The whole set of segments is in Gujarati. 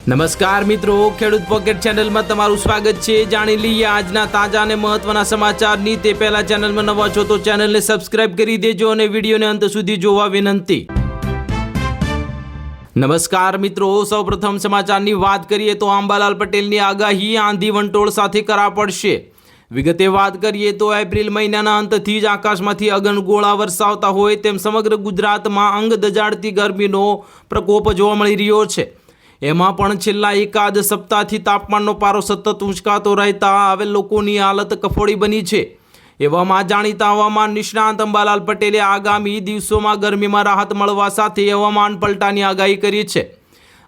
નમસ્કાર મિત્રો, ખેડૂત પોકેટ ચેનલમાં તમારું સ્વાગત છે। જાણી લઈએ આજના તાજા અને મહત્વના સમાચારની। તે પહેલા ચેનલમાં નવા છો તો ચેનલને સબસ્ક્રાઇબ કરી દેજો અને વિડીયોને અંત સુધી જોવા વિનંતી। નમસ્કાર મિત્રો, સૌપ્રથમ સમાચારની વાત કરીએ તો અંબાલાલ પટેલની આગાહી આંધી વંટોળ સાથે કરા પડશે। વિગતે વાત કરીએ તો એપ્રિલ મહિનાના અંતથી જ આકાશમાંથી અગનગોળા વરસાવતા હોય તેમ સમગ્ર ગુજરાતમાં અંગ દજાડતી ગરમીનો પ્રકોપ જોવા મળી રહ્યો છે। એમાં પણ છેલ્લા એકાદ સપ્તાહથી તાપમાનનો પારો સતત ઉંચકાતો રહેતા હવે લોકોની હાલત કફોડી બની છે। એવામાં જાણીતા હવામાન નિષ્ણાત અંબાલાલ પટેલે આગામી દિવસોમાં ગરમીમાં રાહત મળવા સાથે હવામાન પલટાની આગાહી કરી છે।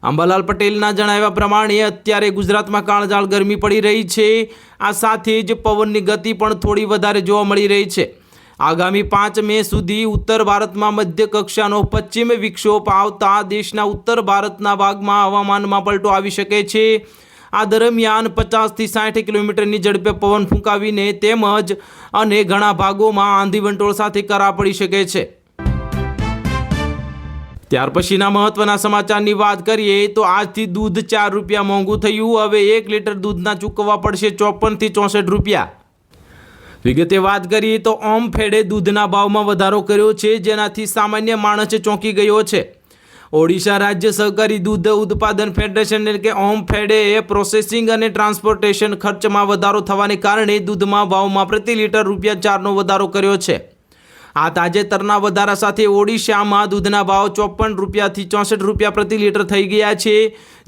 અંબાલાલ પટેલના જણાવ્યા પ્રમાણે અત્યારે ગુજરાતમાં કાળઝાળ ગરમી પડી રહી છે। આ સાથે જ પવનની ગતિ પણ થોડી વધારે જોવા મળી રહી છે। આગામી 5 મે સુધી ઉત્તર ભારતમાં મધ્ય કક્ષાનો પશ્ચિમ વિક્ષોભ આવતા દેશના ઉત્તર ભારતના ભાગમાં હવામાનમાં પલટો આવી શકે છે। આ દરમિયાન 50 થી 60 કિલોમીટરની ઝડપે પવન ફૂંકાવીને તેમજ અને ઘણા ભાગોમાં આંધી વંટોળ સાથે કરા પડી શકે છે। ત્યાર પછીના મહત્વના સમાચારની વાત કરીએ તો આજથી દૂધ 4 રૂપિયા મોંઘું થયું। હવે 1 લીટર દૂધના ચૂકવવા પડશે 54 થી 64 રૂપિયા। વિગતે વાત કરીએ તો ઓમફેડે દૂધના ભાવમાં વધારો કર્યો છે, જેનાથી સામાન્ય માણસ ચોંકી ગયો છે। ઓડિશા રાજ્ય સહકારી દૂધ ઉત્પાદન ફેડરેશન એટલે કે ઓમફેડે પ્રોસેસિંગ અને ટ્રાન્સપોર્ટેશન ખર્ચમાં વધારો થવાને કારણે દૂધમાં ભાવમાં પ્રતિ લીટર ₹4નો વધારો કર્યો છે। આ તાજેતરના વધારા સાથે ઓડિશામાં દૂધના ભાવ 54 રૂપિયાથી 64 રૂપિયા પ્રતિ લીટર થઈ ગયા છે,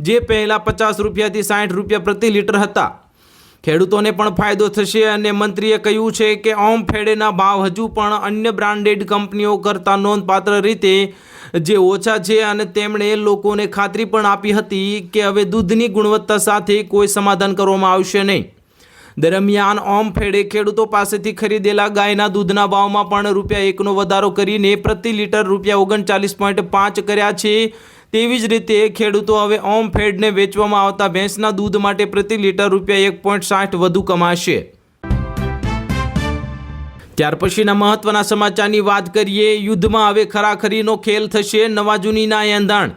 જે પહેલાં 50 રૂપિયાથી 60 રૂપિયા પ્રતિ લીટર હતા। ખેડૂતોને પણ ફાયદો થશે અને મંત્રીએ કહ્યું છે કે ઓમફેડેના ભાવ હજુ પણ અન્ય બ્રાન્ડેડ કંપનીઓ કરતાં નોંધપાત્ર રીતે જે ઓછા છે અને તેમણે લોકોને ખાતરી પણ આપી હતી કે હવે દૂધની ગુણવત્તા સાથે કોઈ સમાધાન કરવામાં આવશે નહીં। દરમિયાન ઓમફેડે ખેડૂતો પાસેથી ખરીદેલા ગાયના દૂધના ભાવમાં પણ ₹1નો વધારો કરીને પ્રતિ લીટર ₹39.5 કર્યા છે। તેવી જ રીતે ખેડૂતો હવે ઓમફેડને વેચવામાં આવતા ભેંસના દૂધ માટે પ્રતિ લીટર ₹1.60 વધુ કમાશે। ત્યાર પછીના મહત્વના સમાચારની વાત કરીએ। યુદ્ધમાં હવે ખરાખરીનો ખેલ થશે, નવા જૂનીના એંધાણ।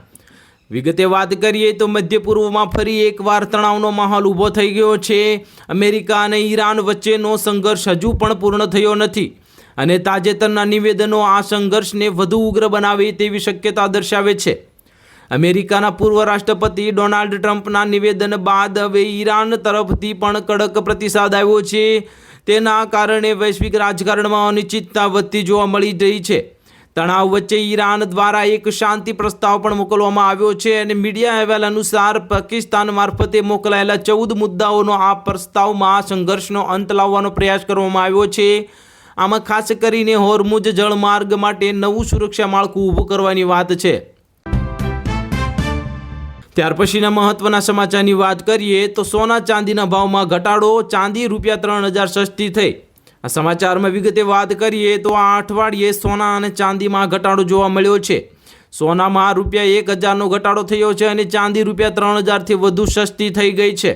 વિગતે વાત કરીએ તો મધ્ય પૂર્વમાં ફરી એકવાર તણાવનો માહોલ ઊભો થઈ ગયો છે। અમેરિકા અને ઈરાન વચ્ચેનો સંઘર્ષ હજુ પણ પૂર્ણ થયો નથી અને તાજેતરના નિવેદનો આ સંઘર્ષને વધુ ઉગ્ર બનાવે તેવી શક્યતા દર્શાવે છે। અમેરિકાના પૂર્વ રાષ્ટ્રપતિ ડોનાલ્ડ ટ્રમ્પના નિવેદન બાદ હવે ઈરાન તરફથી પણ કડક પ્રતિસાદ આવ્યો છે। તેના કારણે વૈશ્વિક રાજકારણમાં અનિશ્ચિતતા વધતી જોવા મળી રહી છે। તણાવ વચ્ચે ઈરાન દ્વારા એક શાંતિ પ્રસ્તાવ પણ મોકલવામાં આવ્યો છે અને મીડિયા અહેવાલ અનુસાર પાકિસ્તાન મારફતે મોકલાયેલા 14 મુદ્દાઓનો આ પ્રસ્તાવમાં સંઘર્ષનો અંત લાવવાનો પ્રયાસ કરવામાં આવ્યો છે। આમાં ખાસ કરીને હોર્મુઝ જળમાર્ગ માટે નવું સુરક્ષા માળખું ઊભું કરવાની વાત છે। ત્યાર પછીના મહત્વના સમાચારની વાત કરીએ તો સોના ચાંદીના ભાવમાં ઘટાડો, ચાંદી ₹3000 સસ્તી થઈ। આ સમાચારમાં વિગતે વાત કરીએ તો આ અઠવાડિયે સોના અને ચાંદીમાં ઘટાડો જોવા મળ્યો છે। સોનામાં ₹1000નો ઘટાડો થયો છે અને ચાંદી ₹3000થી વધુ સસ્તી થઈ ગઈ છે।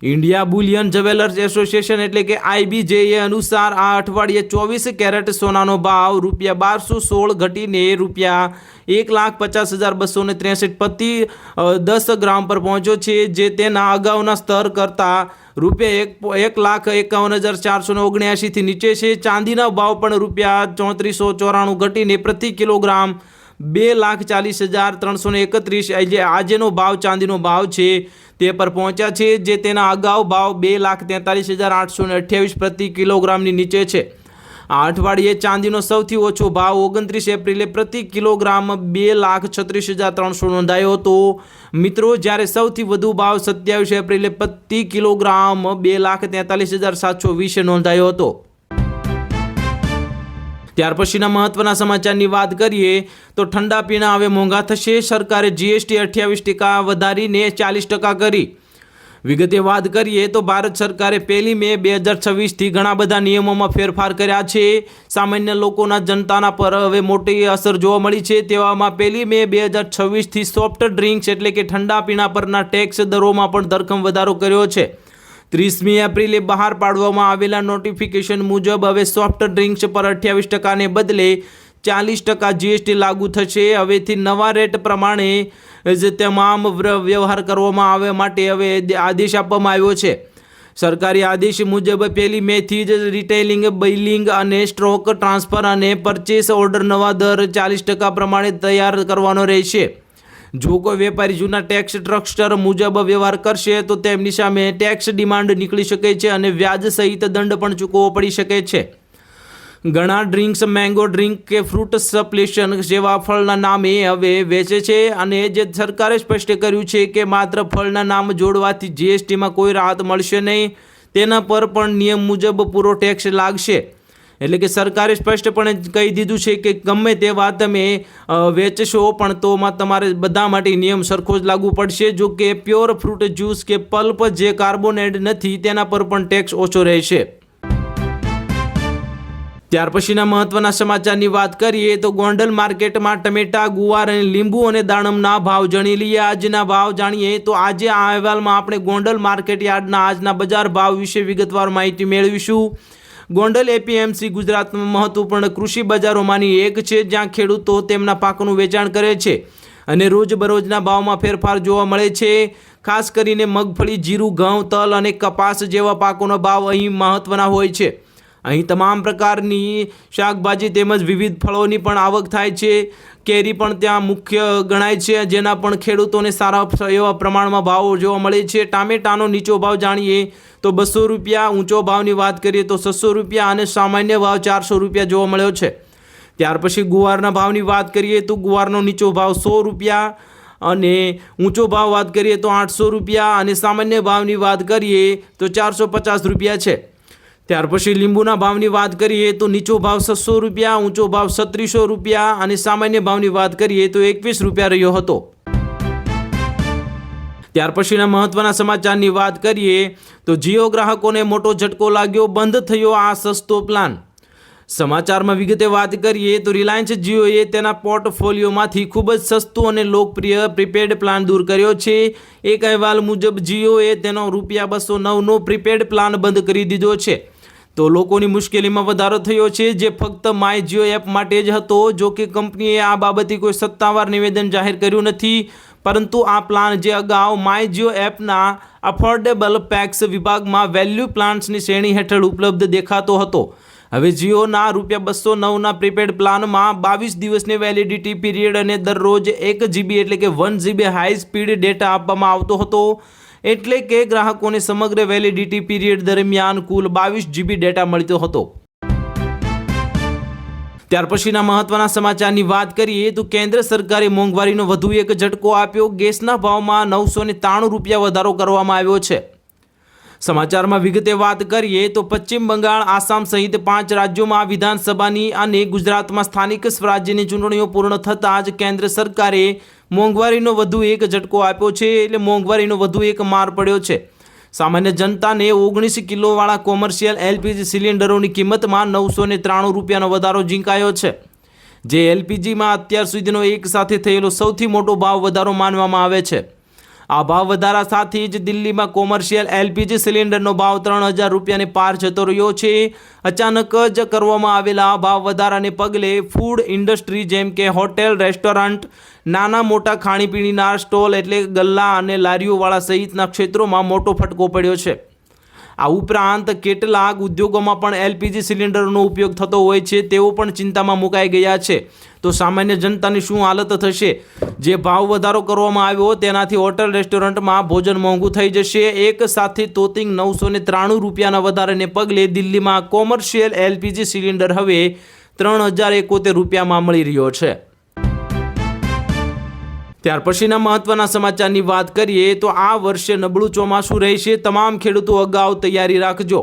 ઇન્ડિયા બુલિયન જ્વેલર્સ એસોસિએશન એટલે કે IBJ અનુસાર આ અઠવાડિયે 24 કેરેટ સોનાનો ભાવ ₹1216 ઘટીને ₹1,50,263 પ્રતિ 10 ગ્રામ પર પહોંચ્યો છે, જે તેના અગાઉના સ્તર કરતાં ₹1,51,479 થી નીચે છે। ચાંદીના ભાવ પણ ₹3494 ઘટીને પ્રતિ કિલોગ્રામ 2,40,331 એટલે આજનો ભાવ ચાંદીનો ભાવ છે તે પર પહોંચ્યા છે, જે તેના અગાઉ ભાવ 2,43,828 પ્રતિ કિલોગ્રામની નીચે છે। આ અઠવાડિયે ચાંદીનો સૌથી ઓછો ભાવ 29 એપ્રિલે પ્રતિ કિલોગ્રામ 2,36,300 નોંધાયો હતો મિત્રો, જ્યારે સૌથી વધુ ભાવ 27 એપ્રિલે પ્રતિ કિલોગ્રામ 2,43,720 નોંધાયો હતો। ત્યાર પછીના મહત્વના સમાચારની વાત કરીએ તો ઠંડા પીણા હવે મોંઘા થશે। સરકારે GST 28% વધારીને 40% કરી। વિગતે વાત કરીએ તો ભારત સરકારે 1 મે 2026થી ઘણા બધા નિયમોમાં ફેરફાર કર્યા છે। સામાન્ય લોકોના જનતાના પર હવે મોટી અસર જોવા મળી છે। તેવામાં 1 મે 2026થી સોફ્ટ ડ્રિંક્સ એટલે કે ઠંડા પીણા પરના ટેક્સ દરોમાં પણ ધરખમ વધારો કર્યો છે। 30મી એપ્રિલે બહાર પાડવામાં આવેલા નોટિફિકેશન મુજબ હવે સોફ્ટ ડ્રિંક્સ પર 28%ને બદલે 40% GST લાગુ થશે। હવેથી નવા રેટ પ્રમાણે જ તમામ વ્યવહાર કરવામાં આવે માટે હવે આદેશ આપવામાં આવ્યો છે। સરકારી આદેશ મુજબ 1 મેથી જ રિટેલિંગ, બિલિંગ અને સ્ટોક ટ્રાન્સફર અને પરચેસ ઓર્ડર નવા દર 40% પ્રમાણે તૈયાર કરવાનો રહેશે। જો કોઈ વેપારી જૂના ટેક્સ સ્ટ્રક્ચર મુજબ વ્યવહાર કરશે તો તેમની સામે ટેક્સ ડિમાન્ડ નીકળી શકે છે અને વ્યાજ સહિત દંડ પણ ચૂકવવો પડી શકે છે। ઘણા ડ્રિંક્સ મેંગો ડ્રિંક કે ફ્રૂટ સપ્લેશન જેવા ફળના નામે હવે વેચે છે અને જે સરકારે સ્પષ્ટ કર્યું છે કે માત્ર ફળના નામ જોડવાથી જીએસટીમાં કોઈ રાહત મળશે નહીં, તેના પર પણ નિયમ મુજબ પૂરો ટેક્સ લાગશે। એટલે કે સરકારે સ્પષ્ટપણે કહી દીધું છે કે ગમે તેવા તમે વેચશો પણ તો તમારે બધા માટે નિયમ સરખો જ લાગુ પડશે। જો કે પ્યોર ફ્રૂટ જ્યુસ કે પલ્પ જે કાર્બોનેટ નથી તેના પર પણ ટેક્સ ઓછો રહેશે। ત્યાર પછીના મહત્વના સમાચારની વાત કરીએ તો ગોંડલ માર્કેટમાં ટમેટા, ગુવાર અને લીંબુ અને દાડમના ભાવ જાણી લઈએ। આજના ભાવ જાણીએ તો આજે આ અહેવાલમાં આપણે ગોંડલ માર્કેટ યાર્ડના આજના બજાર ભાવ વિશે વિગતવાર માહિતી મેળવીશું। ગોંડલ એપીએમસી ગુજરાતમાં મહત્વપૂર્ણ કૃષિ બજારોમાંની એક છે, જ્યાં ખેડૂતો તેમના પાકનું વેચાણ કરે છે અને રોજબરોજના ભાવમાં ફેરફાર જોવા મળે છે। ખાસ કરીને મગફળી, જીરું, ઘઉં, તલ અને કપાસ જેવા પાકોનો ભાવ અહીં મહત્વના હોય છે। અહીં તમામ પ્રકારની શાકભાજી તેમજ વિવિધ ફળોની પણ આવક થાય છે। કેરી પણ ત્યાં મુખ્ય ગણાય છે, જેના પણ ખેડૂતોને સારા એવા પ્રમાણમાં ભાવો જોવા મળે છે। ટામેટાનો નીચો ભાવ જાણીએ તો 200 રૂપિયા, ઊંચો ભાવની વાત કરીએ તો 600 રૂપિયા અને સામાન્ય ભાવ 400 રૂપિયા જોવા મળ્યો છે। ત્યાર પછી ગુવારના ભાવની વાત કરીએ તો ગુવારનો નીચો ભાવ 100 રૂપિયા અને ઊંચો ભાવ વાત કરીએ તો 800 રૂપિયા અને સામાન્ય ભાવની વાત કરીએ તો 450 રૂપિયા છે। ત્યાર પછી લીંબુના ભાવની વાત કરીએ તો નીચો ભાવ 600 રૂપિયા, ઊંચો ભાવ 3600 રૂપિયા અને સામાન્ય ભાવની વાત કરીએ તો 21 રૂપિયા રહ્યો હતો। ત્યાર પછીના મહત્વના સમાચારની વાત કરીએ તો જીઓ ગ્રાહકોને મોટો ઝટકો લાગ્યો, બંધ થયો આ સસ્તો પ્લાન। સમાચારમાં વિગતે વાત કરીએ તો રિલાયન્સ જીઓએ તેના પોર્ટફોલિયોમાંથી ખૂબ જ સસ્તું અને લોકપ્રિય પ્રીપેડ પ્લાન દૂર કર્યો છે। એક અહેવાલ મુજબ જીઓએ તેનો ₹209નો પ્રીપેડ પ્લાન બંધ કરી દીધો છે। તો લોકોની મુશ્કેલીમાં વધારો થયો છે, જે ફક્ત માય જીઓ એપ માટે જ હતો। જો કે કંપનીએ આ બાબતે કોઈ સત્તાવાર નિવેદન જાહેર કર્યું નથી, પરંતુ આ પ્લાન જે અગાઉ માય જીઓ એપના અફોર્ડેબલ પેક્સ વિભાગમાં વેલ્યુ પ્લાન્સની શ્રેણી હેઠળ ઉપલબ્ધ દેખાતો હતો, હવે જીઓના ₹209ના પ્રીપેડ પ્લાનમાં 22 દિવસની વેલિડિટી પીરિયડ અને દરરોજ 1 GB એટલે કે 1 GB હાઈ સ્પીડ ડેટા આપવામાં આવતો હતો। એટલે કે ગ્રાહકોને સમગ્ર વેલિડિટી પીરિયડ દરમિયાન કુલ 22 GB ડેટા મળતો હતો। ત્યાર પછીના મહત્વના સમાચારની વાત કરીએ તો કેન્દ્ર સરકારે મોંઘવારીનો વધુ એક ઝટકો આપ્યો। ગેસના ભાવમાં 993 રૂપિયા વધારો કરવામાં આવ્યો છે। સમાચારમાં વિગતે વાત કરીએ તો પશ્ચિમ બંગાળ, આસામ સહિત 5 રાજ્યોમાં વિધાનસભાની અને ગુજરાતમાં સ્થાનિક સ્વરાજ્યની ચૂંટણીઓ પૂર્ણ થતાં જ કેન્દ્ર સરકારે મોંઘવારીનો વધુ એક ઝટકો આપ્યો છે। એટલે મોંઘવારીનો વધુ એક માર પડ્યો છે। સામાન્ય જનતાને 19 કિલોવાળા કોમર્શિયલ એલપીજી સિલિન્ડરોની કિંમતમાં 993 રૂપિયાનો વધારો ઝીંકાયો છે, જે એલપીજીમાં અત્યાર સુધીનો એક સાથે થયેલો સૌથી મોટો ભાવ વધારો માનવામાં આવે છે। આ ભાવ વધારા સાથે જ દિલ્હીમાં કોમર્શિયલ એલપીજી સિલિન્ડરનો ભાવ 3000 રૂપિયાને પાર જતો રહ્યો છે। અચાનક જ કરવામાં આવેલા આ ભાવ વધારાને પગલે ફૂડ ઇન્ડસ્ટ્રી જેમ કે હોટેલ, રેસ્ટોરન્ટ, નાના મોટા ખાણીપીણીના સ્ટોલ એટલે ગલ્લા અને લારીઓવાળા સહિતના ક્ષેત્રોમાં મોટો ફટકો પડ્યો છે। આ ઉપરાંત કેટલાક ઉદ્યોગોમાં પણ એલપીજી સિલિન્ડરનો ઉપયોગ થતો હોય છે, તેઓ પણ ચિંતામાં મુકાઈ ગયા છે। તો સામાન્ય જનતાની શું હાલત થશે? જે ભાવ વધારો કરવામાં આવ્યો તેનાથી હોટલ, રેસ્ટોરન્ટમાં ભોજન મોંઘું થઈ જશે। એક સાથે તોતિંગ 993 રૂપિયાના વધારાને પગલે દિલ્હીમાં કોમર્શિયલ એલપીજી સિલિન્ડર હવે 3071 રૂપિયામાં મળી રહ્યો છે। ત્યાર પછીના મહત્વના સમાચારની વાત કરીએ તો આ વર્ષે નબળું ચોમાસું રહેશે, તમામ ખેડૂતો અગાઉ તૈયારી રાખજો।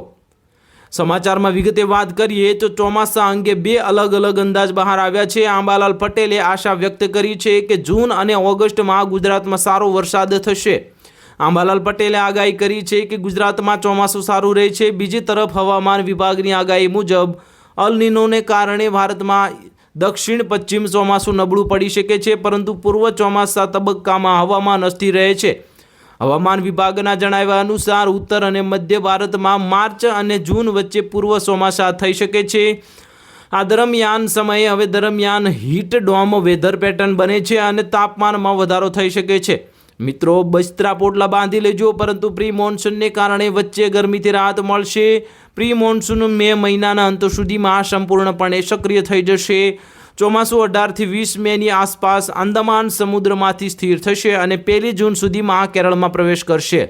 સમાચારમાં વિગતે વાત કરીએ તો ચોમાસા અંગે 2 અલગ અલગ અંદાજ બહાર આવ્યા છે। આંબાલાલ પટેલે આશા વ્યક્ત કરી છે કે જૂન અને ઓગસ્ટમાં ગુજરાતમાં સારો વરસાદ થશે। આંબાલાલ પટેલે આગાહી કરી છે કે ગુજરાતમાં ચોમાસું સારું રહે છે। બીજી તરફ હવામાન વિભાગની આગાહી મુજબ અલ નીનોને કારણે ભારતમાં દક્ષિણ પશ્ચિમ ચોમાસું નબળું પડી શકે છે, પરંતુ પૂર્વ ચોમાસા તબક્કામાં હવામાન અસ્થિર રહે છે। હવામાન વિભાગના જણાવ્યા અનુસાર ઉત્તર અને મધ્ય ભારતમાં માર્ચ અને જૂન વચ્ચે પૂર્વ ચોમાસા થઈ શકે છે। આ દરમિયાન હીટ ડોમ વેધર પેટર્ન બને છે અને તાપમાનમાં વધારો થઈ શકે છે. મિત્રો, બસ્તરા પોટલા બાંધી લેજો, પરંતુ પ્રી મોન્સૂનને કારણે વચ્ચે ગરમીથી રાહત મળશે. પ્રી મોન્સૂન મે મહિનાના અંત સુધીમાં સંપૂર્ણપણે સક્રિય થઈ જશે. ચોમાસું 18 થી 20 મેની આસપાસ આંદામાન સમુદ્રમાંથી સ્થિર થશે અને 1 જૂન સુધીમાં કેરળમાં પ્રવેશ કરશે.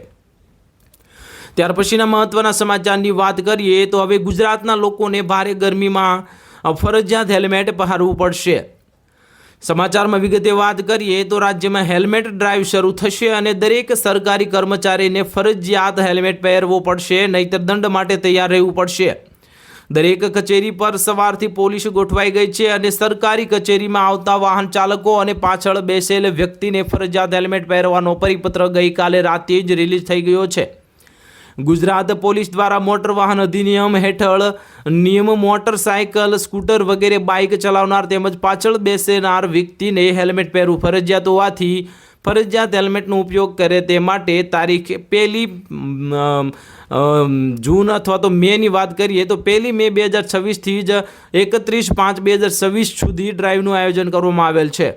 ત્યાર પછીના મહત્વના સમાચારની વાત કરીએ તો હવે ગુજરાતના લોકોને ભારે ગરમીમાં ફરજિયાત હેલ્મેટ પહેરવું પડશે. સમાચારમાં વિગતે વાત કરીએ તો રાજ્યમાં હેલ્મેટ ડ્રાઈવ શરૂ થશે અને દરેક સરકારી કર્મચારીને ફરજિયાત હેલ્મેટ પહેરવો પડશે, નહીંતર દંડ માટે તૈયાર રહેવું પડશે. દરેક કચેરી પર સવારથી પોલીસ ગોઠવાઈ ગઈ છે અને સરકારી કચેરીમાં આવતા વાહન ચાલકો અને પાછળ બેસેલ વ્યક્તિને ફરજિયાત હેલ્મેટ પહેરવાનો પરિપત્ર ગઈકાલે રાતે જ રિલીઝ થઈ ગયો છે. ગુજરાત પોલીસ દ્વારા મોટર વાહન અધિનિયમ હેઠળ નિયમ મોટરસાયકલ, સ્કૂટર વગેરે બાઇક ચલાવનાર તેમજ પાછળ બેસનાર વ્યક્તિને હેલ્મેટ પહેરવું ફરજિયાત હોવાથી ફરજિયાત હેલ્મેટનો ઉપયોગ કરે તે માટે તારીખ 1 જૂન અથવા તો મેની વાત કરીએ તો 1 મે 2026 થી જ 31/5/2026 સુધી ડ્રાઈવનું આયોજન કરવામાં આવેલ છે.